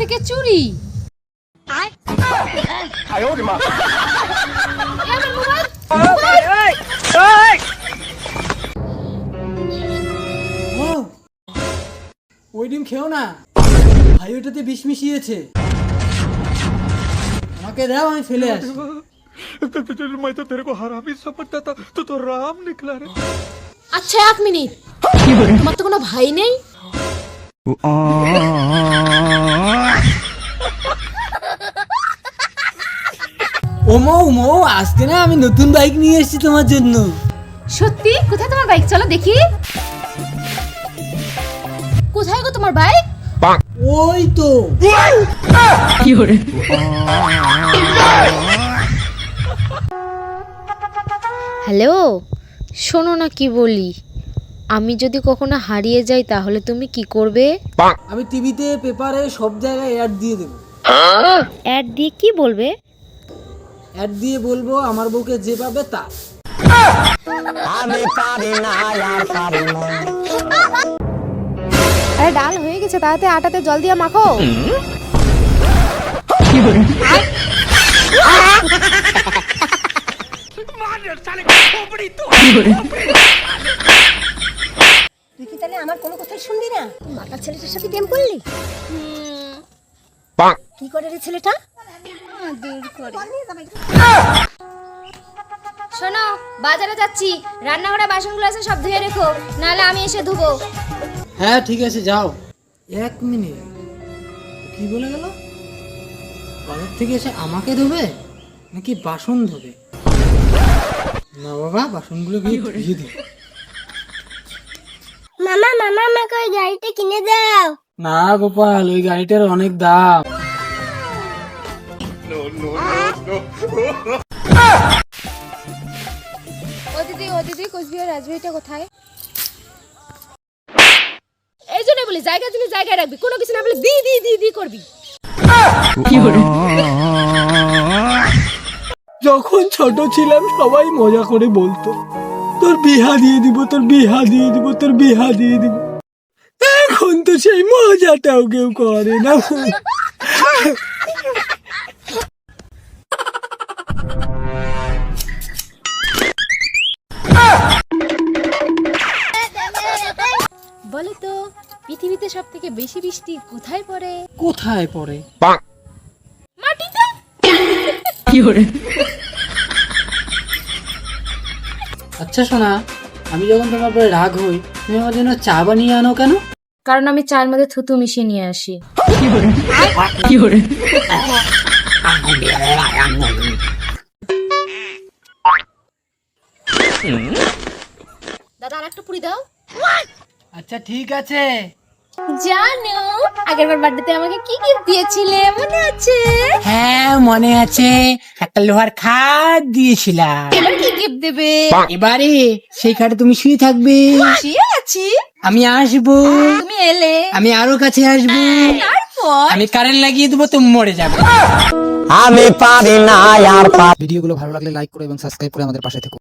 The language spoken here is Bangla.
থেকে চুরি। ওই ডিম খেও না ভাই, ওটাতে বিষ মিশিয়েছে। আমাকে দাও, আমি ফেলে আসি। मैं तो तेरे को हरामी समझता था, तू तो राम निकला रे। আচ্ছা 1 মিনিট, তোমার তো কোনো ভাই নেই? ও মৌ, আজকে না আমি নতুন বাইক নিয়ে এসেছি তোমার জন্য। সত্যি? কোথায় তোমার বাইক? চলো দেখি। কোথায় গো তোমার বাইক? ওই তো। হ্যালো, শোনো না কি বলি। আমি যদি কখনো হারিয়ে যাই তাহলে তুমি কি করবে? আমি টিভিতে, পেপারে সব জায়গায় অ্যাড দিয়ে দেবো। অ্যাড দিয়ে কি বলবে? অ্যাড দিয়ে বলবো আমার বউকে যে পাবে তা। আরে ডাল হয়ে গেছে, তাতে আটাতে জল দিয়ে মাখো। তুই কি তাহলে আমার কোনো কথাই শুনলি না? তুই মাতার ছেলেটার সাথে প্রেম করলি? কি করে রে ছেলেটা? শোনো, বাজারে যাচ্ছি, রান্নাঘরে বাসনগুলো আছে সব ধুয়ে রেখো, নাহলে আমি এসে ধুবো। হ্যাঁ ঠিক আছে, যাও। 1 মিনিট, কি বলে গেল? বাজার থেকে এসে আমাকে ধোবে নাকি বাসন ধোবে? না বাবা, বাসনগুলো গিয়ে ধুয়ে দিই। মামা আমাকে ওই গাড়িটা কিনে দাও। না গোপাল, ওই গাড়িটার অনেক দাম। ও দিদি, কোচবিহার রাজবাড়িটা কোথায়? এই জন্য বলি, জায়গা জিনিস জায়গায় রাখবি, কোনো কিছু না বলে দি করবি। যখন ছোট ছিলাম সবাই মজা করে বলতো তোর বিহা দিয়ে দিব, তোর বিহা দিয়ে দিব, তোর বিহা দিয়ে দিব। এখন তো সেই মজাটাও কেউ করে না। বলো তো, পৃথিবীতে সব থেকে বেশি বৃষ্টি কোথায় পড়ে? কোথায় পড়ে? মাটিতে। আচ্ছা শোনা, আমি যখন তোমার পরে রাগ হই তুমি আমার জন্য চা বানিয়ে আনো কেন? কারণ আমি চায়ের মধ্যে থুতু মিশিয়ে নিয়ে আসি। দাদা আর একটা পুরি দাও। আচ্ছা ঠিক আছে। জানো, আগেরবার বার্থডেতে আমাকে কি গিফট দিয়েছিলে মনে আছে? হ্যাঁ মনে আছে, একটা লোহার খাট দিয়েছিলাম। এবার কি গিফট দেবে? এবারে সেই খাটে তুমি শুয়ে থাকবে, শুয়ে আছি। আমি আসবো, তুমি এলে, আমি আরো কাছে আসবো, তারপর আমি কারেন্ট লাগিয়ে দেবো, তুমি মরে যাবে। আমি পারি না আর ভিডিওগুলো ভালো লাগলে লাইক করো এবং সাবস্ক্রাইব করে আমাদের পাশে থেকো।